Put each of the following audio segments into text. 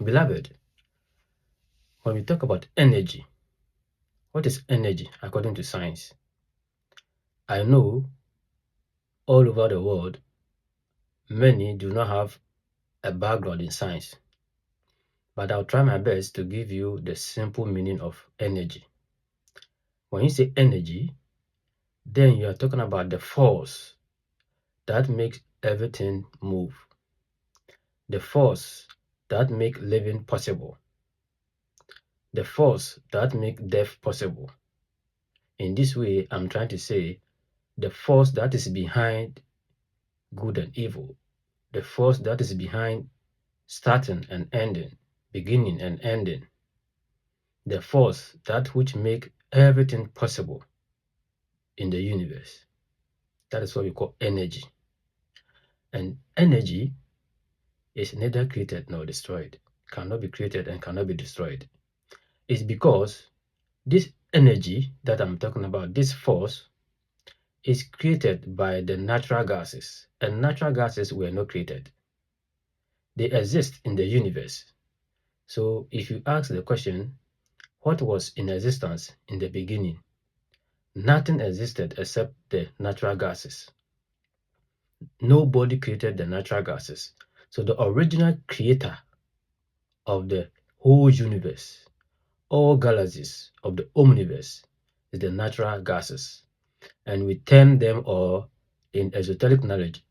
Beloved, when we talk about energy, what is energy according to science? I know all over the world, many do not have a background in science, but I'll try my best to give you the simple meaning of energy. When you say energy, then you are talking about the force that makes everything move, the force that makes living possible, the force that makes death possible. In this way, I'm trying to say the force that is behind good and evil, the force that is behind starting and ending, beginning and ending, the force that which make everything possible in the universe. That is what we call energy. And energy is neither created nor destroyed, cannot be created and cannot be destroyed. It's because this energy that I'm talking about, this force, is created by the natural gases, and natural gases were not created. They exist in the universe. So if you ask the question, what was in existence in the beginning? Nothing existed except the natural gases. Nobody created the natural gases. So the original creator of the whole universe, all galaxies of the omniverse, is the natural gases. And we term them, or in esoteric knowledge,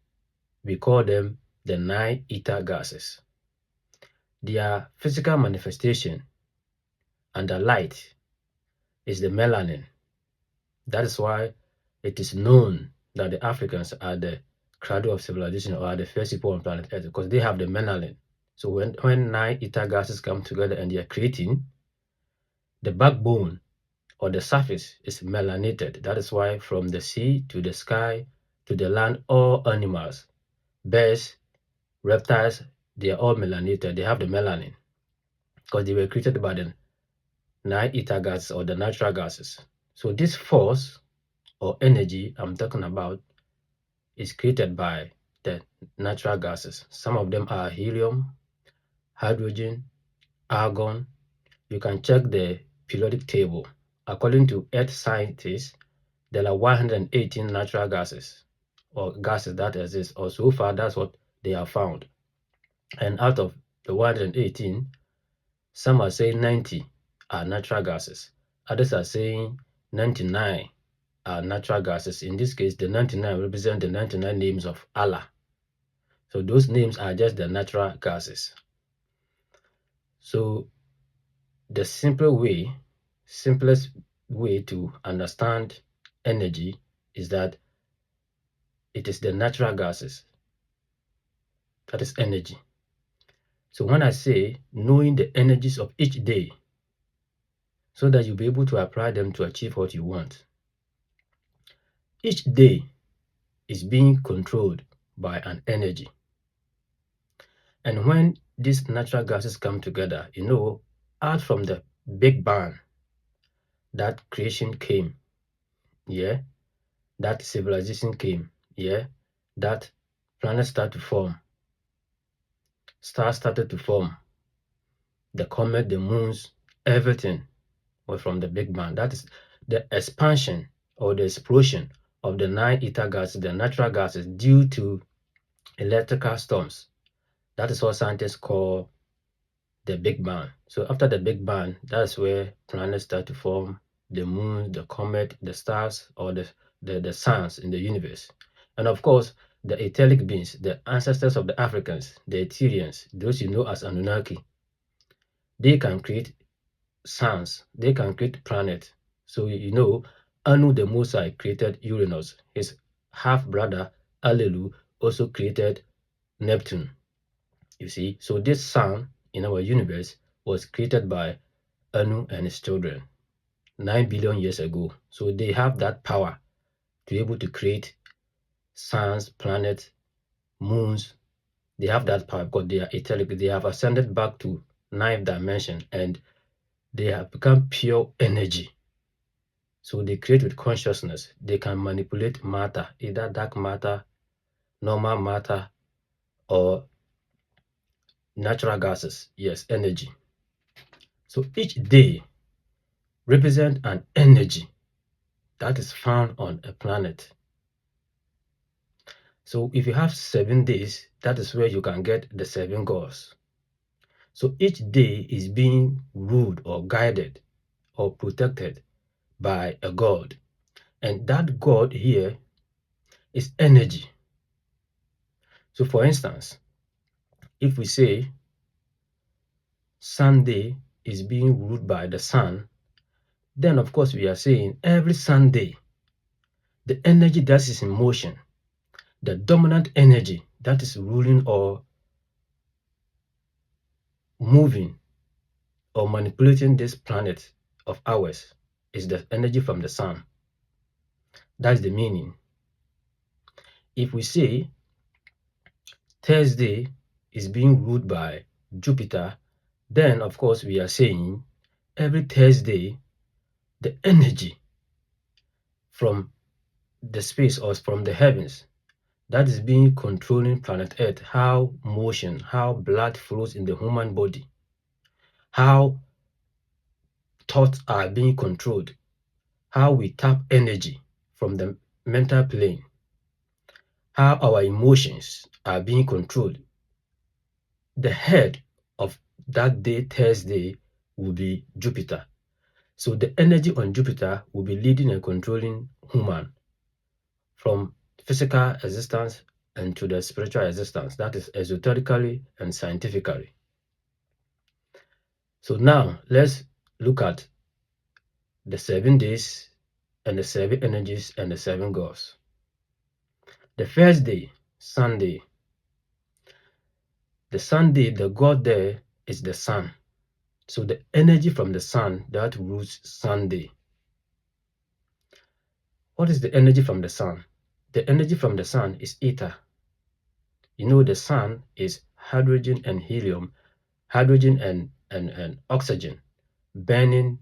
we call them the nine ether gases. Their physical manifestation under light is the melanin. That is why it is known that the Africans are the cradle of civilization, or are the first people on planet Earth, because they have the melanin. So when nine ether gases come together and they are creating, the backbone or the surface is melanated. That is why from the sea to the sky to the land, all animals, birds, reptiles, they are all melanated. They have the melanin because they were created by the nine ether gases or the natural gases. So this force or energy I'm talking about is created by the natural gases. Some of them are helium, hydrogen, argon. You can check the periodic table. According to Earth scientists, there are 118 natural gases or gases that exist, or so far that's what they have found. And out of the 118, some are saying 90 are natural gases. Others are saying 99 are natural gases. In this case, the 99 represent the 99 names of Allah. So those names are just the natural gases. So the simplest way to understand energy is that it is the natural gases. That is energy. So when I say knowing the energies of each day, so that you'll be able to apply them to achieve what you want. Each day is being controlled by an energy. And when these natural gases come together, out from the Big Bang, that creation came, yeah, that civilization came, yeah, that planets started to form, stars started to form, the comet, the moons, everything was from the Big Bang. That is the expansion or the explosion of the nine ether gases, the natural gases, due to electrical storms. That is what scientists call the Big Bang. So after the Big Bang, that's where planets start to form, the moon, the comet, the stars, or the suns in the universe. And of course, the etheric beings, the ancestors of the Africans, the Ethereans, those you know as Anunnaki, they can create suns, they can create planets. So Anu the Mosai created Uranus. His half-brother Alelu also created Neptune. You see, so this sun in our universe was created by Anu and his children 9 billion years ago. So they have that power to be able to create suns, planets, moons. They have that power because they are etheric. They have ascended back to ninth dimension and they have become pure energy. So they create with consciousness. They can manipulate matter, either dark matter, normal matter, or natural gases, yes, energy. So each day represents an energy that is found on a planet. So if you have 7 days, that is where you can get the 7 gods. So each day is being ruled or guided or protected by a god. And that god here is energy. So for instance, if we say Sunday is being ruled by the sun, then of course we are saying every Sunday, the energy that is in motion, the dominant energy that is ruling or moving or manipulating this planet of ours is the energy from the sun. That's the meaning. If we say Thursday is being ruled by Jupiter, then of course we are saying every Thursday, the energy from the space or from the heavens that is being controlling planet Earth, how motion, how blood flows in the human body, how thoughts are being controlled, how we tap energy from the mental plane, how our emotions are being controlled. The head of that day, Thursday, will be Jupiter. So the energy on Jupiter will be leading and controlling human from physical existence and to the spiritual existence, that is esoterically and scientifically. So now let's look at the 7 days and the 7 energies and the 7 gods. The first day, Sunday. The Sunday, the god there is the sun. So the energy from the sun that rules Sunday. What is the energy from the sun? The energy from the sun is ether. You know, the sun is hydrogen and helium, hydrogen and oxygen burning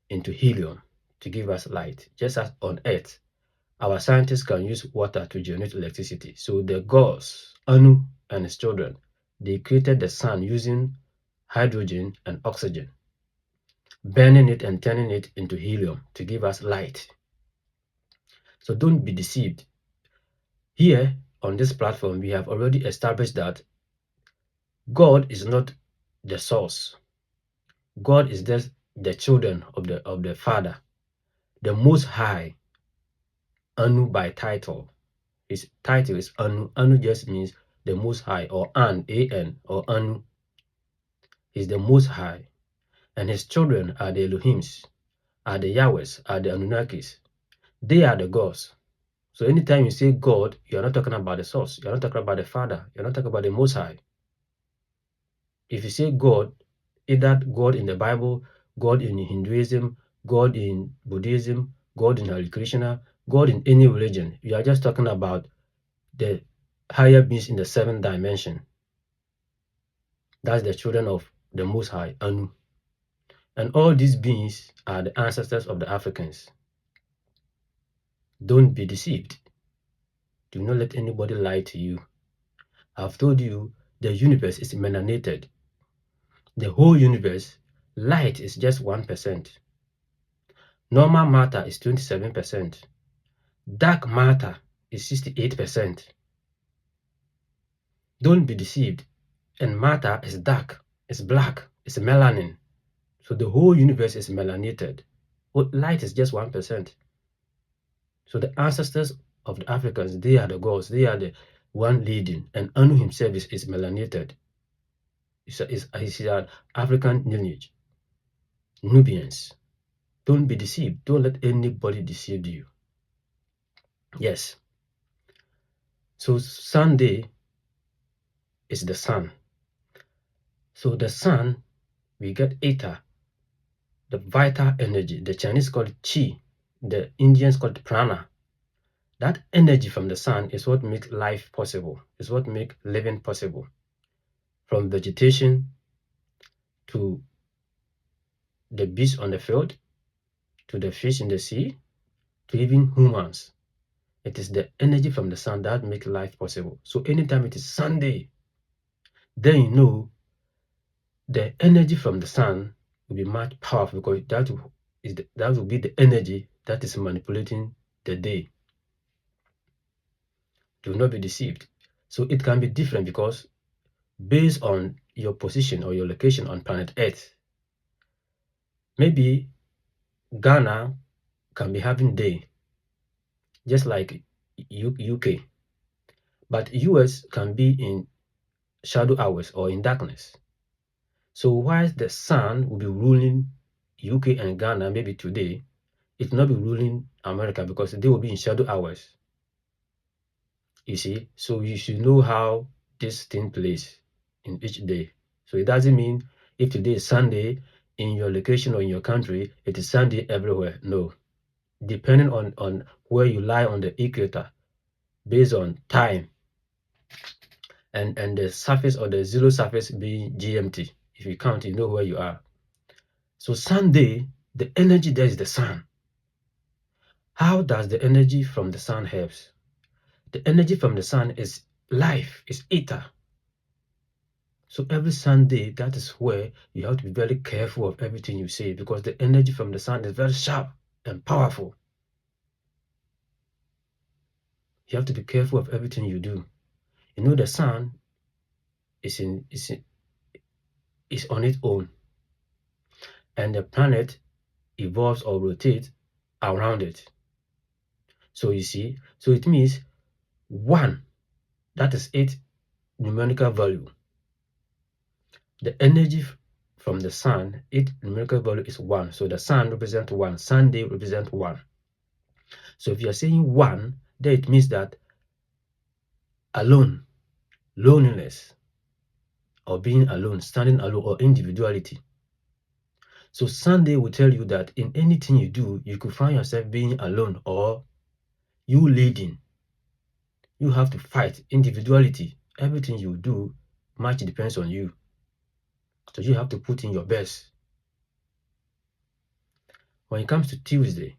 into helium to give us light. Just as on Earth, our scientists can use water to generate electricity. So the gods, Anu and his children, they created the sun using hydrogen and oxygen, burning it and turning it into helium to give us light. So don't be deceived. Here on this platform, we have already established that God is not the source. God is just the children of the Father, the Most High, Anu by title. His title is Anu. Anu just means the Most High, or An, or Anu. He's the Most High. And his children are the Elohims, are the Yahwehs, are the Anunnakis. They are the gods. So anytime you say God, you're not talking about the source. You're not talking about the Father. You're not talking about the Most High. If you say God, either God in the Bible, God in Hinduism, God in Buddhism, God in Hare Krishna, God in any religion, you are just talking about the higher beings in the 7th dimension. That's the children of the Most High, Anu. And all these beings are the ancestors of the Africans. Don't be deceived. Do not let anybody lie to you. I've told you the universe is melanated. The whole universe, light is just 1%. Normal matter is 27%. Dark matter is 68%. Don't be deceived. And matter is dark, it's black, it's melanin. So the whole universe is melanated. But light is just 1%. So the ancestors of the Africans, they are the gods, they are the one leading. And Anu himself is melanated. He's an African lineage. Nubians. Don't be deceived. Don't let anybody deceive you. Yes. So Sunday is the sun. So the sun, we get ether, the vital energy. The Chinese call it chi. The Indians call it prana. That energy from the sun is what makes life possible. Is what makes living possible. From vegetation to the beasts on the field, to the fish in the sea, to even humans. It is the energy from the sun that makes life possible. So anytime it is Sunday, then you know the energy from the sun will be much powerful because that will be the energy that is manipulating the day. Do not be deceived. So it can be different because based on your position or your location on planet Earth, maybe Ghana can be having day, just like UK, but US can be in shadow hours or in darkness. So whilst the sun will be ruling UK and Ghana maybe today, it will not be ruling America because they will be in shadow hours. You see, so you should know how this thing plays in each day. So it doesn't mean if today is Sunday in your location or in your country, it is Sunday everywhere. No. Depending on where you lie on the equator, based on time and the surface or the zero surface being GMT. If you count, you know where you are. So Sunday, the energy there is the sun. How does the energy from the sun helps? The energy from the sun is life, is ether. So every Sunday, that is where you have to be very careful of everything you say because the energy from the sun is very sharp and powerful. You have to be careful of everything you do. You know the sun is on its own, and the planet evolves or rotates around it. So you see, so it means 1, that is its numerical value. The energy from the sun, its numerical value is 1. So the sun represents 1, Sunday represents 1. So if you are saying 1, then it means that alone, loneliness, or being alone, standing alone, or individuality. So Sunday will tell you that in anything you do, you could find yourself being alone or you leading. You have to fight individuality. Everything you do, much depends on you. So you have to put in your best. When it comes to Tuesday,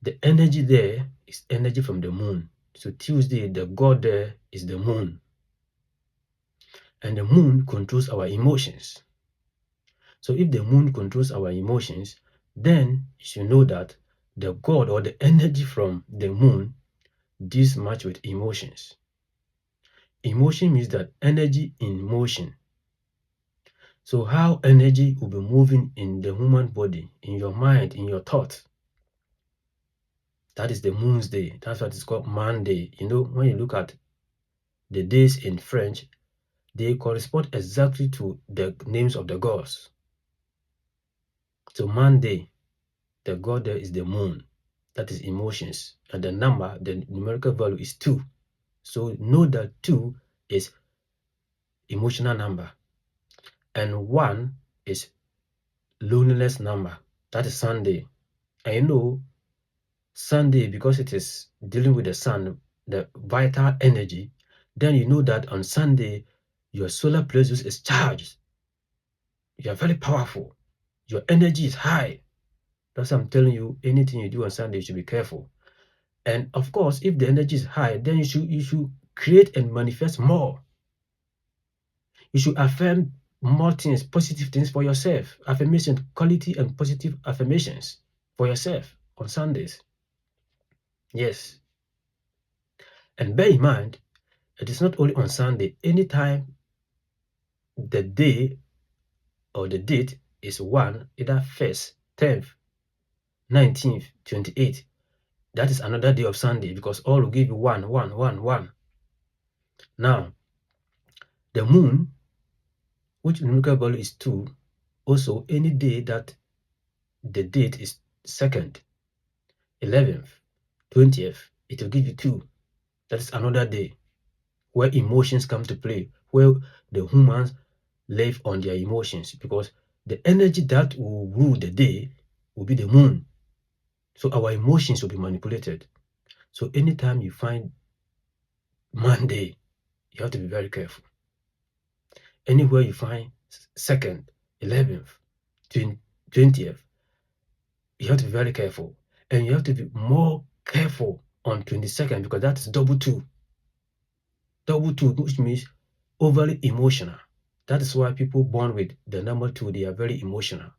the energy there is energy from the moon. So Tuesday, the god there is the moon. And the moon controls our emotions. So if the moon controls our emotions, then you should know that the god or the energy from the moon deals much with emotions. Emotion means that energy in motion. So how energy will be moving in the human body, in your mind, in your thoughts. That is the moon's day. That's what it's called Monday. You know, when you look at the days in French, they correspond exactly to the names of the gods. So Monday, the god there is the moon. That is emotions. And the number, the numerical value is 2. So know that 2 is emotional number. And 1 is loneliness number. That is Sunday. And you know, Sunday, because it is dealing with the sun, the vital energy, then you know that on Sunday, your solar plexus is charged. You are very powerful. Your energy is high. That's why I'm telling you, anything you do on Sunday, you should be careful. And of course, if the energy is high, then you should create and manifest more. You should affirm more things, positive things for yourself. Affirmation, quality and positive affirmations for yourself on Sundays. Yes. And bear in mind, it is not only on Sunday. Anytime the day or the date is 1, either 1st, 10th, 19th, 28th, that is another day of Sunday because all will give you 1, 1, 1, 1. Now, the moon, which numerical value is 2, also any day that the date is 2nd, 11th, 20th, it will give you 2. That is another day where emotions come to play, where the humans live on their emotions because the energy that will rule the day will be the moon. So our emotions will be manipulated. So anytime you find Monday, you have to be very careful. Anywhere you find 2nd, 11th, 20th, you have to be very careful. And you have to be more careful on 22nd because that is double 2. Double 2, which means overly emotional. That is why people born with the number 2, they are very emotional.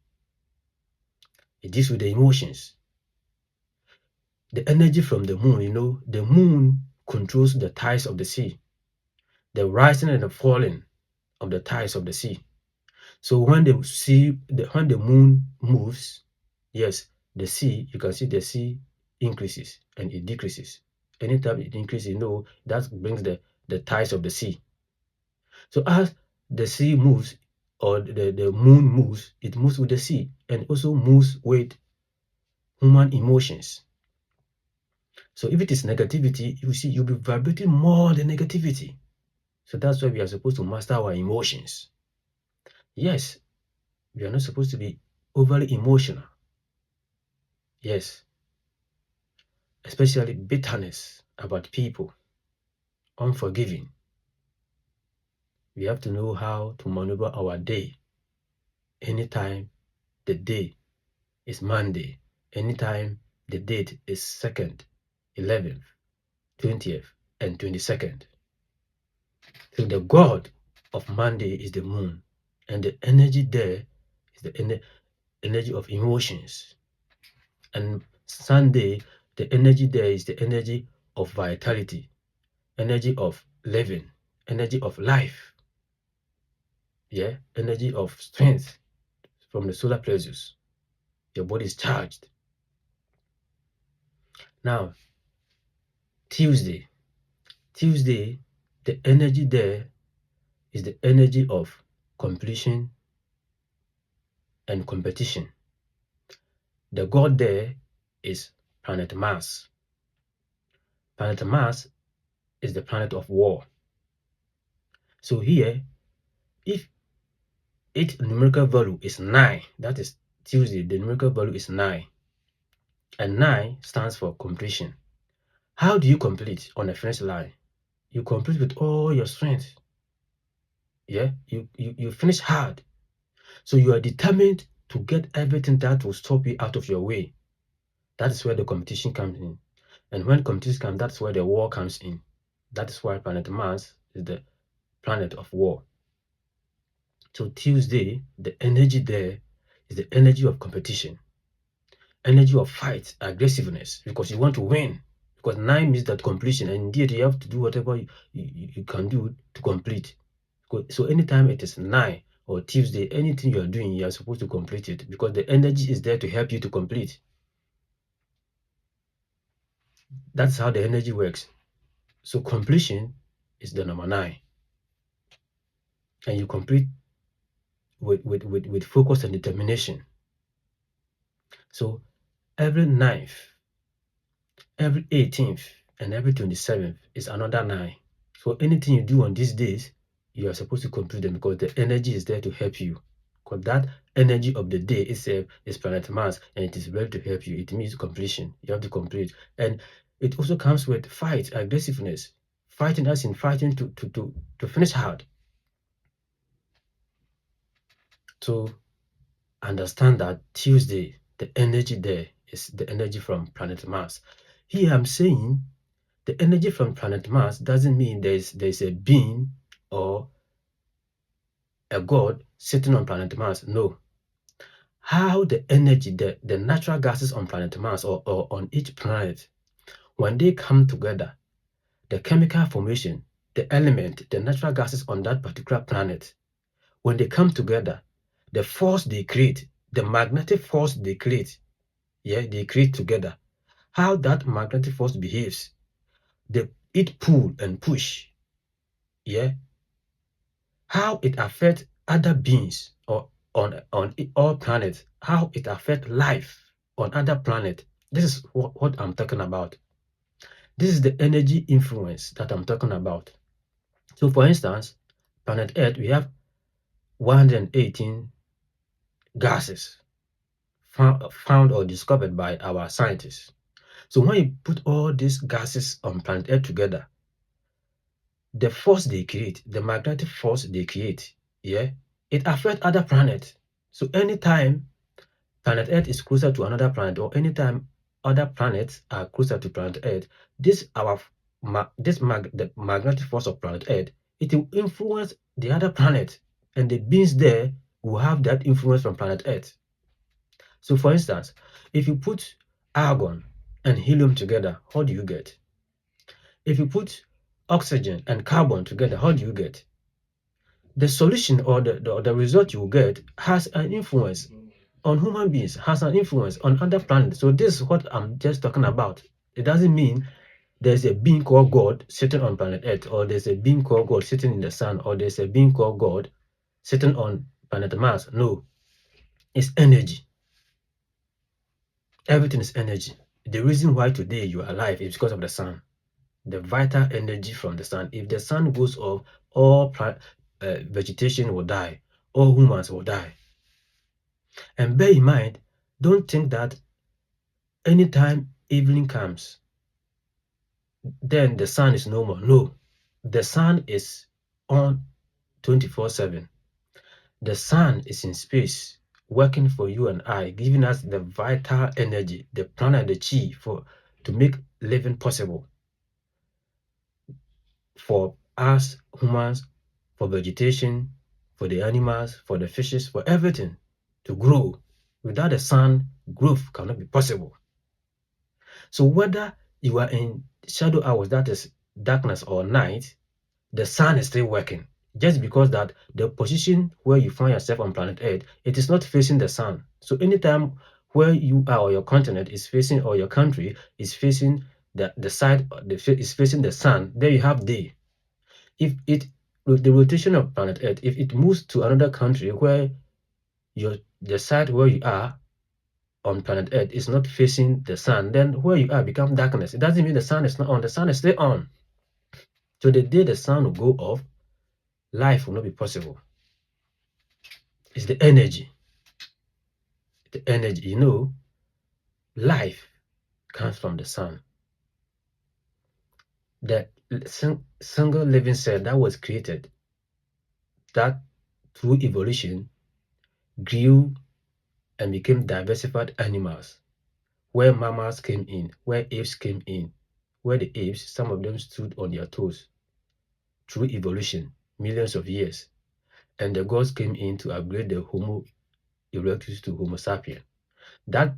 It deals with the emotions. The energy from the moon, the moon controls the tides of the sea, the rising and the falling of the tides of the sea. So when when the moon moves, yes, the sea, you can see the sea increases and it decreases. Anytime it increases, that brings the tides of the sea. So as the sea moves, or the moon moves, it moves with the sea and also moves with human emotions. So if it is negativity, you see, you'll be vibrating more than negativity. So that's why we are supposed to master our emotions. Yes, we are not supposed to be overly emotional. Yes, especially bitterness about people, unforgiving. We have to know how to maneuver our day. Anytime the day is Monday, anytime the date is 2nd, 11th, 20th, and 22nd. So the god of Monday is the moon, and the energy there is the energy of emotions. And Sunday, the energy there is the energy of vitality, energy of living, energy of life, yeah, energy of strength from the solar plexus. Your body is charged. Now, Tuesday, the energy there is the energy of completion and competition. The god there is planet Mars. Planet Mars is the planet of war. So here, if its numerical value is 9, that is Tuesday, the numerical value is 9. And 9 stands for completion. How do you complete on a finish line? You complete with all your strength. Yeah, you finish hard. So you are determined to get everything that will stop you out of your way. That is where the competition comes in. And when competition comes, that's where the war comes in. That is why planet Mars is the planet of war. So Tuesday, the energy there is the energy of competition, energy of fight, aggressiveness, because you want to win. Because 9 means that completion, and indeed you have to do whatever you can do to complete. So anytime it is 9 or Tuesday, anything you are doing, you are supposed to complete it because the energy is there to help you to complete. That's how the energy works. So completion is the number 9. And you complete with focus and determination. So every 9th, every 18th, and every 27th is another 9. So anything you do on these days, you are supposed to complete them because the energy is there to help you. Because that energy of the day itself is planet Mars and it is ready to help you. It means completion. You have to complete. And it also comes with fight, aggressiveness. Fighting as in fighting to finish hard. To understand that Tuesday, the energy there is the energy from planet Mars. Here I'm saying the energy from planet Mars doesn't mean there's a being or a god sitting on planet Mars. No. How the energy, the natural gases on planet Mars or on each planet, when they come together, the chemical formation, the element, the natural gases on that particular planet, when they come together, the force they create, the magnetic force they create, they create together. How that magnetic force behaves, it pull and push, how it affects other beings or on all planets, how it affects life on other planets. This is what I'm talking about. This is the energy influence that I'm talking about. So for instance, planet Earth, we have 118 gases found or discovered by our scientists. So when you put all these gases on planet Earth together, the force they create, the magnetic force they create, it affects other planets. So anytime planet Earth is closer to another planet, or anytime other planets are closer to planet Earth, the magnetic force of planet Earth, it will influence the other planet. and the beings there will have that influence from planet Earth. So for instance, if you put argon and helium together, what do you get? If you put oxygen and carbon together, how do you get? The solution or the result you get has an influence on human beings, has an influence on other planets. So this is what I'm just talking about. It doesn't mean there's a being called God sitting on planet Earth, or there's a being called God sitting in the sun, or there's a being called God sitting on planet Mars. No, it's energy. Everything is energy. The reason why today you are alive is because of the sun, the vital energy from the sun. If the sun goes off, all vegetation will die, all humans will die. And bear in mind, don't think that anytime evening comes, then the sun is no more. No, the sun is on 24/7. The sun is in space, working for you and I, giving us the vital energy, the prana, the chi, to make living possible for us humans, for vegetation, for the animals, for the fishes, for everything to grow. Without the sun, growth cannot be possible. So whether you are in shadow hours, that is darkness, or night, the sun is still working. Just because that the position where you find yourself on planet Earth, it is not facing the sun. So anytime where you are, or your continent is facing, or your country is facing the side, is facing the sun, there you have day. If the rotation of planet Earth, if it moves to another country where the side where you are on planet Earth is not facing the sun, then where you are becomes darkness. It doesn't mean the sun is not on. The sun is still on. So the day the sun will go off, life will not be possible. It's the energy. The energy, life comes from the sun. The single living cell that was created, that through evolution grew and became diversified animals, where mammals came in, where apes came in, where the apes, some of them stood on their toes through evolution, millions of years, and the gods came in to upgrade the Homo erectus to Homo sapien. That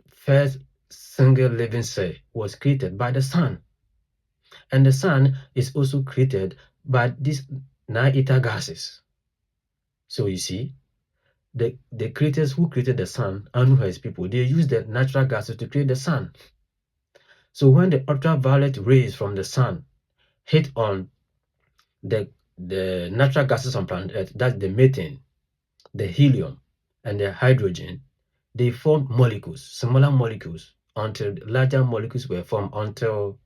first single living cell was created by the sun, and the sun is also created by these nine ether gases. So you see, the creators who created the sun, Anuhai's people, they used the natural gases to create the sun. So when the ultraviolet rays from the sun hit on the natural gases on planet Earth, that's the methane, the helium, and the hydrogen, they formed molecules, smaller molecules, until larger molecules were formed, until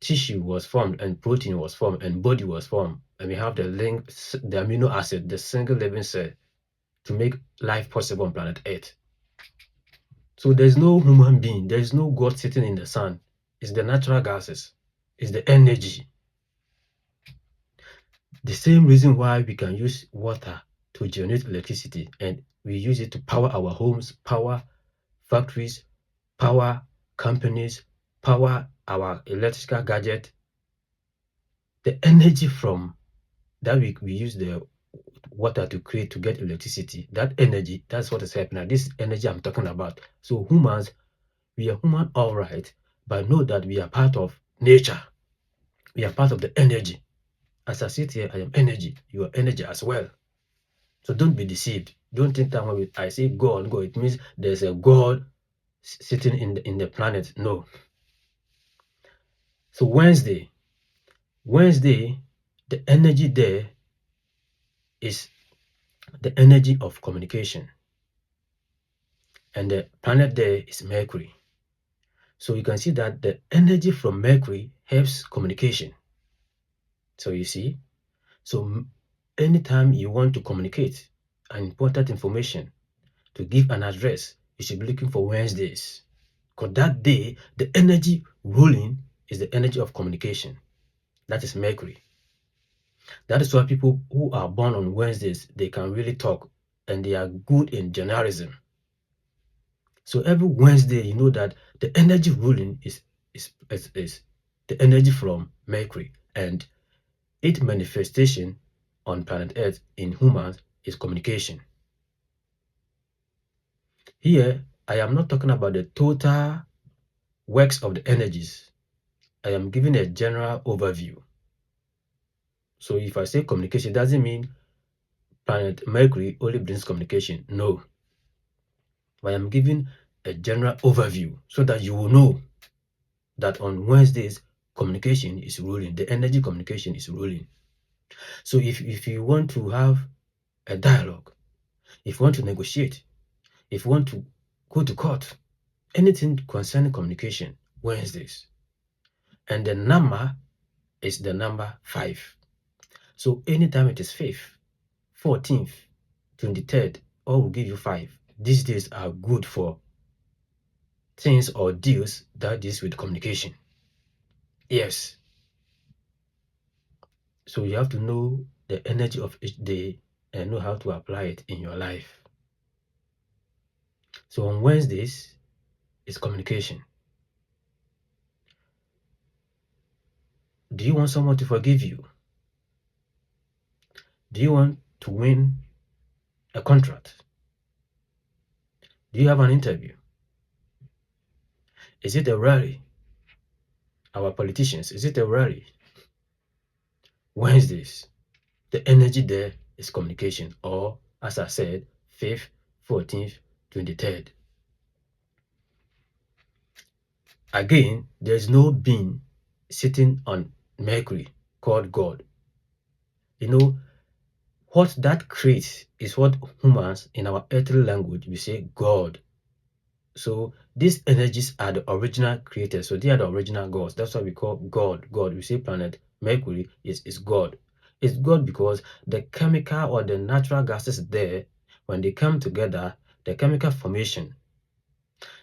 tissue was formed, and protein was formed, and body was formed. And we have the link, the amino acid, the single living cell, to make life possible on planet Earth. So there's no human being, there's no God sitting in the sun. It's the natural gases, it's the energy. The same reason why we can use water to generate electricity, and we use it to power our homes, power factories, power companies, power our electrical gadget. The energy from that we use the water to create, to get electricity, that energy, that's what is happening. This energy I'm talking about. So humans, we are human, all right, but know that we are part of nature. We are part of the energy. As I sit here, I am energy. You are energy as well. So don't be deceived. Don't think that when I say God, it means there's a God sitting in the planet. No. So Wednesday, the energy there is the energy of communication. And the planet there is Mercury. So you can see that the energy from Mercury helps communication. So you see, so anytime you want to communicate an important information, to give an address, you should be looking for Wednesdays. Because that day, the energy ruling is the energy of communication. That is Mercury. That is why people who are born on Wednesdays, they can really talk, and they are good in journalism. So every Wednesday, you know that the energy ruling is the energy from Mercury, and its manifestation on planet Earth in humans is communication. Here, I am not talking about the total works of the energies. I am giving a general overview. So if I say communication, it doesn't mean planet Mercury only brings communication. No. I am giving a general overview so that you will know that on Wednesdays, communication is ruling. The energy communication is ruling. So if you want to have a dialogue, if you want to negotiate, if you want to go to court, anything concerning communication, Wednesdays. And the number is the number 5. So anytime it is 5th, 14th, 23rd, all will give you 5. These days are good for things or deals that deals with communication. Yes. So you have to know the energy of each day and know how to apply it in your life. So on Wednesdays, it's communication. Do you want someone to forgive you? Do you want to win a contract? Do you have an interview? Is it a rally? Our politicians, is it a rally? Wednesdays, the energy there is communication, or as I said, 5th, 14th, 23rd. Again, there's no being sitting on Mercury called God. You know, what that creates is what humans in our earthly language we say God. So these energies are the original creators. So they are the original gods. That's why we call God. God. We say planet Mercury is God. It's God because the chemical or the natural gases there, when they come together, the chemical formation,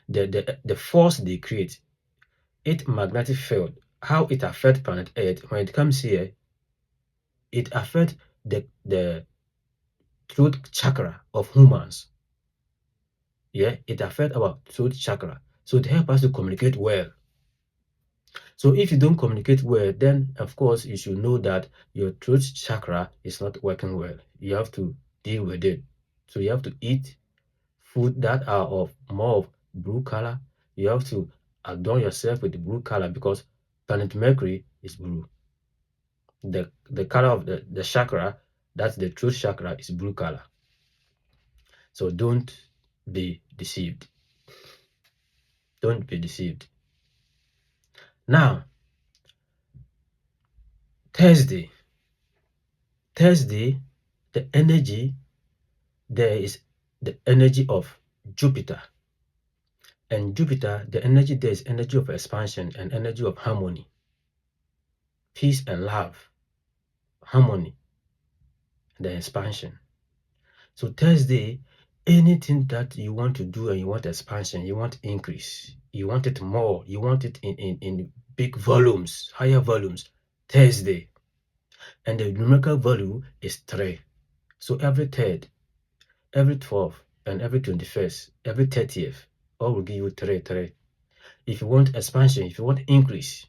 the force they create, it magnetic field, how it affects planet Earth, when it comes here, it affects the throat chakra of humans. Yeah, it affects our throat chakra. So it helps us to communicate well. So if you don't communicate well, then of course you should know that your throat chakra is not working well. You have to deal with it. So you have to eat food that are of more of blue color. You have to adorn yourself with the blue color because planet Mercury is blue. The color of the chakra, that's the throat chakra, is blue color. So don't be deceived. Don't be deceived. Now, Thursday, the energy there is the energy of Jupiter. And Jupiter, the energy there is energy of expansion and energy of harmony, peace and love, harmony, and the expansion. So Thursday, anything that you want to do and you want expansion, you want increase, you want it more, you want it in big volumes, higher volumes, Thursday. And the numerical value is 3. So every 3rd, every 12th, and every 21st, every 30th, all will give you 3. If you want expansion, if you want increase,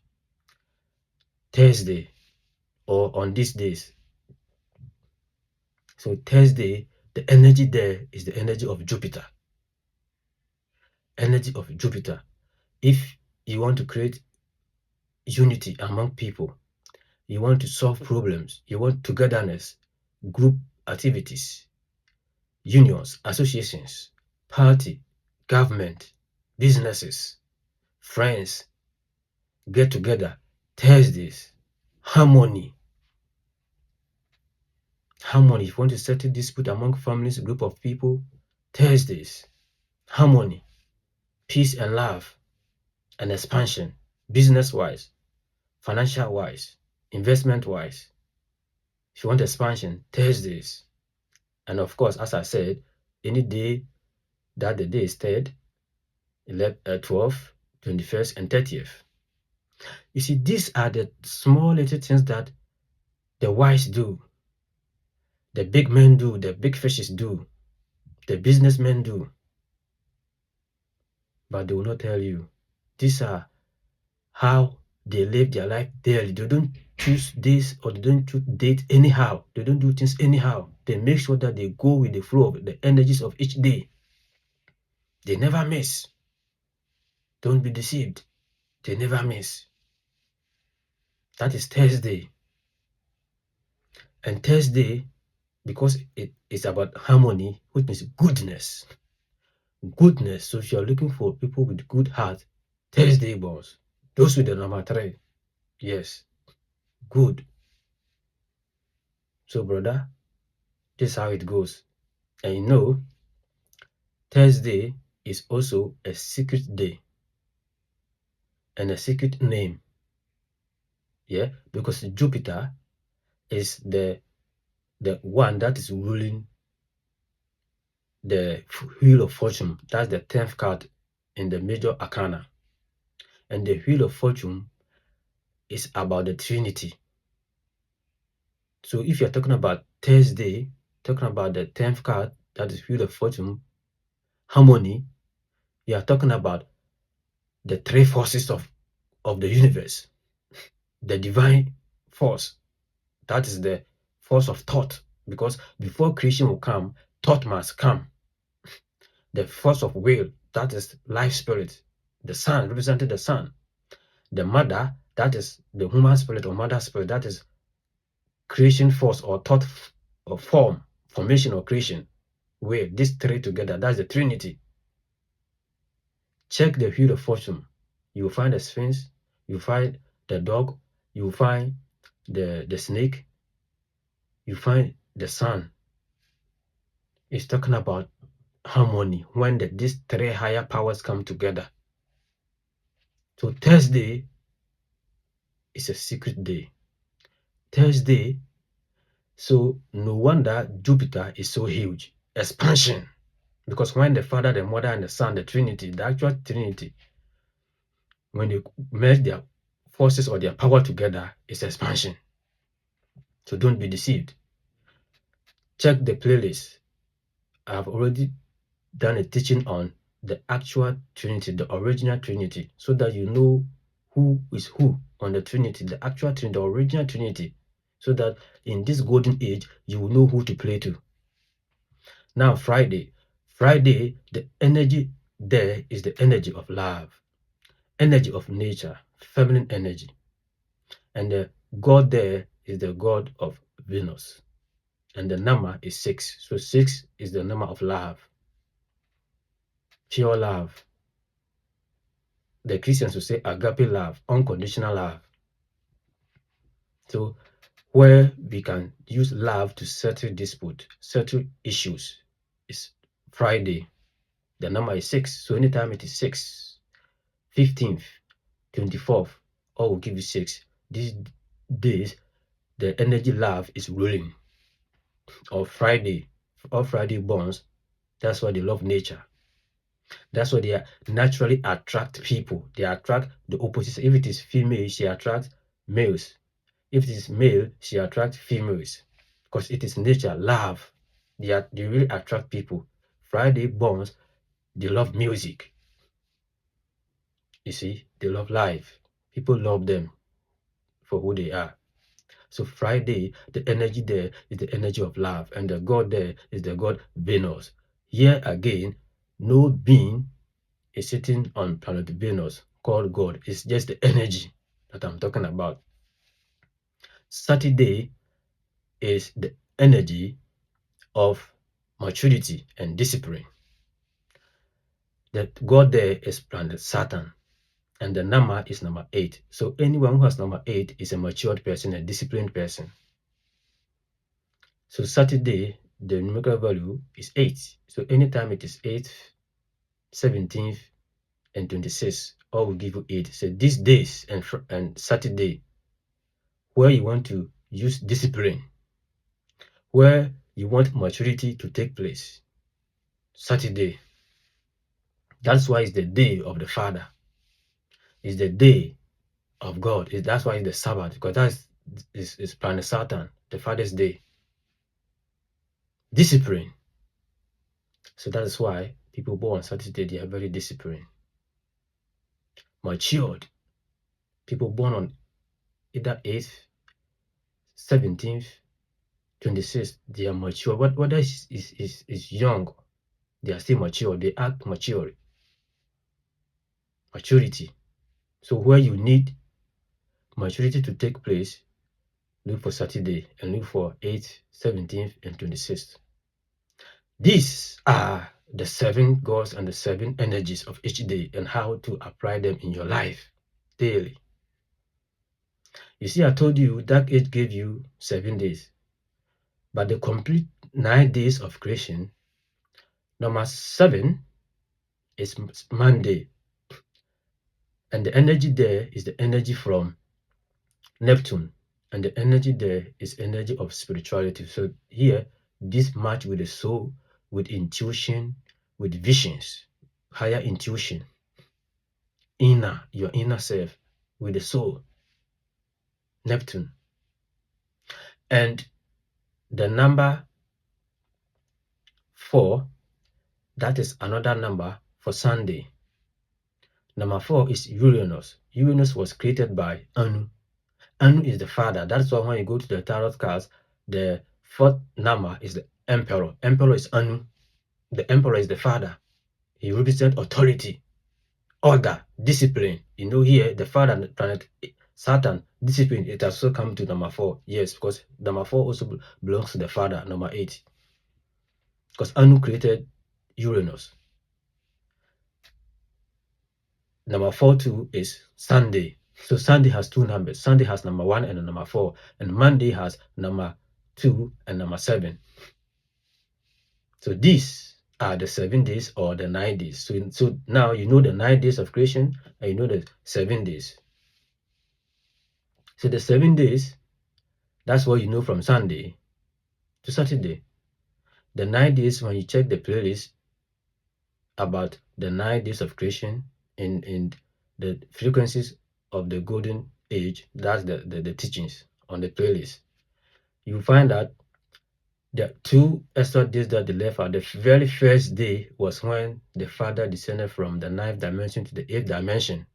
Thursday or on these days. So Thursday, the energy there is the energy of Jupiter. Energy of Jupiter. If you want to create unity among people, you want to solve problems, you want togetherness, group activities, unions, associations, party, government, businesses, friends, get together, Thursdays, harmony. Harmony. If you want to settle dispute among families, group of people, Thursdays, harmony, peace and love, and expansion, business-wise, financial-wise, investment-wise. If you want expansion, Thursdays. And of course, as I said, any day that the day is 3rd, 12th, 21st, and 30th. You see, these are the small little things that the wise do, the big men do, the big fishes do, the businessmen do. But they will not tell you. These are how They live their life daily. They don't choose this or they don't choose date anyhow. They don't do things anyhow. They make sure that they go with the flow of the energies of each day. They never miss. Don't be deceived. They never miss. That is Thursday. And Thursday, because it is about harmony, which means goodness. Goodness. So if you're looking for people with good heart, Thursday borns. Those with the number 3. Yes. Good. So brother, this is how it goes. And you know, Thursday is also a secret day and a secret name. Yeah, because Jupiter is the one that is ruling the Wheel of Fortune. That's the 10th card in the major arcana. And the Wheel of Fortune is about the Trinity. So if you're talking about Thursday, talking about the 10th card, that is Wheel of Fortune, harmony, you are talking about the 3 forces of the universe. The divine force, that is the force of thought, because before creation will come, thought must come. The force of will, that is life spirit. The sun represented the sun. The mother, that is the human spirit or mother spirit, that is creation force or thought or form, formation or creation. Will, these 3 together, that's the Trinity. Check the Wheel of Fortune. You will find the Sphinx, you find the dog, you find the snake, you find the sun. It's talking about harmony when these 3 higher powers come together. So Thursday is a secret day. Thursday, so no wonder Jupiter is so huge. Expansion. Because when the Father, the Mother, and the Son, the Trinity, the actual Trinity, when they merge their forces or their power together, it's expansion. So don't be deceived. Check the playlist. I've already done a teaching on the actual Trinity, the original Trinity, so that you know who is who on the Trinity, the actual Trinity, the original Trinity, so that in this golden age, you will know who to play to. Now, Friday, the energy there is the energy of love, energy of nature, feminine energy. And the God there is the God of Venus. And the number is 6. So 6 is the number of love, pure love. The Christians will say agape love, unconditional love. So where we can use love to settle dispute, settle issues, is Friday. The number is 6. So anytime it is 6, 15th, 24th, all will give you 6. These days, the energy love is ruling. Or Friday, all Friday borns, that's why they love nature. That's why they naturally attract people. They attract the opposite. If it is female, she attracts males. If it is male, she attracts females. Because it is nature, love. They really attract people. Friday borns, they love music. You see, they love life. People love them for who they are. So Friday, the energy there is the energy of love, and the God there is the God Venus. Here again, no being is sitting on planet Venus called God. It's just the energy that I'm talking about. Saturday is the energy of maturity and discipline. The God there is planet Saturn, and the number is number 8. So anyone who has number 8 is a matured person, a disciplined person. So Saturday, the numerical value is 8. So anytime it is 8th, 17th, and 26th, all will give you 8. So these days and Saturday, where you want to use discipline, where you want maturity to take place, Saturday. That's why it's the day of the Father. It's the day of God. That's why it's the Sabbath, because that's is planet Saturn, the Father's day. Discipline. So that is why people born on Saturday, they are very disciplined, matured. People born on either 8th, 17th, 26th, they are mature. What is young, they are still mature. They act mature. Maturity. So where you need maturity to take place, look for Saturday and look for 8th, 17th, and 26th. These are the 7 gods and the 7 energies of each day and how to apply them in your life daily. You see, I told you Dark Age gave you 7 days, but the complete 9 days of creation, number 7 is Monday, and the energy there is the energy from Neptune, and the energy there is energy of spirituality. So here, this match with the soul, with intuition, with visions, higher intuition, your inner self, with the soul, Neptune. And the number 4, that is another number for Sunday. Number 4 is Uranus. Uranus was created by Anu. Anu is the father. That's why when you go to the tarot cards, the 4th number is the Emperor. Emperor is Anu. The Emperor is the father. He represents authority, order, discipline. You know, here the father planet Saturn, discipline, it has also come to number 4. Yes, because number 4 also belongs to the father, number 8. Because Anu created Uranus. Number 4 too is Sunday. So Sunday has 2 numbers. Sunday has number 1 and number 4. And Monday has number 2 and number 7. So these are the 7 days or the 9 days. So now you know the 9 days of creation and you know the 7 days. So the 7 days, that's what you know from Sunday to Saturday. The 9 days, when you check the playlist about the 9 days of creation in the frequencies of the golden age, that's the teachings on the playlist, you find that the 2 extra days that they left out, the very first day was when the Father descended from the 9th dimension to the 8th dimension.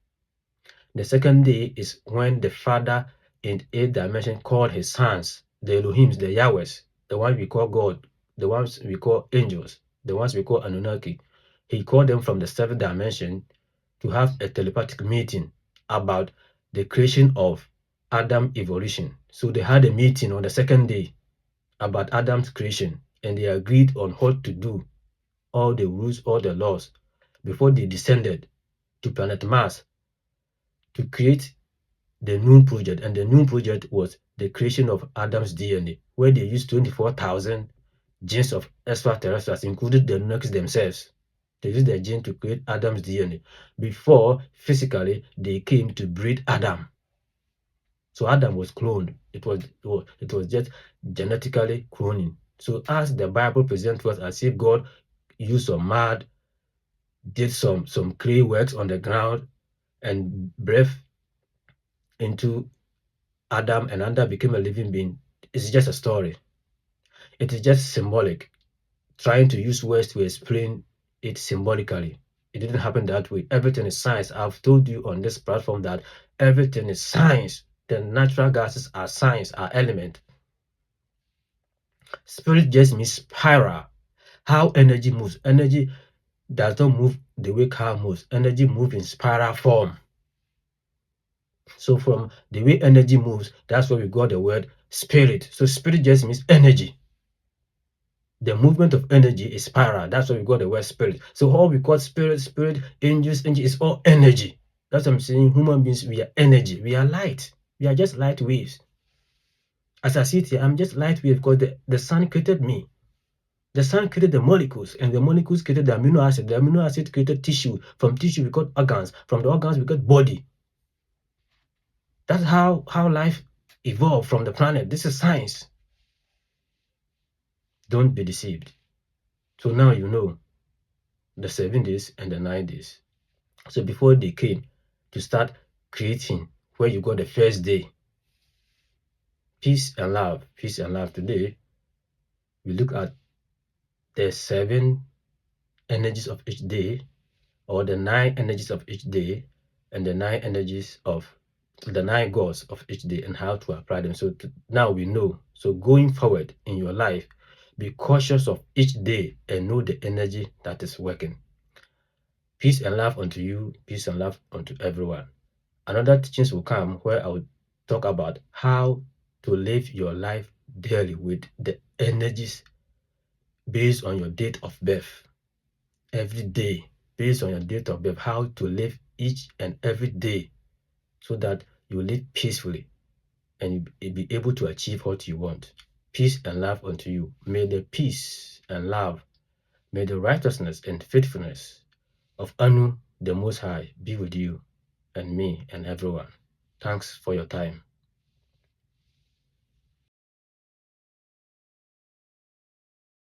The second day is when the Father in 8th dimension called his sons, the Elohims, the Yahwehs, the ones we call God, the ones we call angels, the ones we call Anunnaki. He called them from the 7th dimension to have a telepathic meeting about the creation of Adam evolution. So they had a meeting on the second day about Adam's creation, and they agreed on what to do, all the rules, all the laws, before they descended to planet Mars to create the Noon Project. And the Noon Project was the creation of Adam's DNA, where they used 24,000 genes of extraterrestrials, including the Anunnakis themselves. They used their gene to create Adam's DNA before physically they came to breed Adam. So Adam was cloned. It was just genetically cloning. So as the Bible presents us as if God used some mud, did some clay works on the ground, and breathed into Adam, and Adam became a living being, it's just a story. It is just symbolic, trying to use words to explain it symbolically. It didn't happen that way. Everything is science. I've told you on this platform that everything is science. The natural gases are science, are element. Spirit just means spiral. How energy moves. Energy does not move the way car moves. Energy moves in spiral form. So from the way energy moves, that's where we got the word spirit. So spirit just means energy. The movement of energy is spiral. That's why we got the word spirit. So all we call spirit, angels, is all energy. That's what I'm saying. Human beings, we are energy. We are light. We are just light waves. As I sit here, I'm just light wave because the sun created me. The sun created the molecules, and the molecules created the amino acid. The amino acid created tissue. From tissue, we got organs. From the organs, we got body. That's how life evolved from the planet. This is science. Don't be deceived. So now you know the 7 days and the 9 days. So before they came to start creating, where you got the first day, peace and love. Peace and love. Today, we look at the 7 energies of each day, or the 9 energies of each day, and the 9 energies of the 9 gods of each day and how to apply them. So now we know. So going forward in your life, be cautious of each day and know the energy that is working. Peace and love unto you, peace and love unto everyone. Another teachings will come where I will talk about how to live your life daily with the energies based on your date of birth. Every day, based on your date of birth, how to live each and every day so that you live peacefully and you be able to achieve what you want. Peace and love unto you. May the peace and love, may the righteousness and faithfulness of Anu the Most High be with you and me and everyone. Thanks for your time.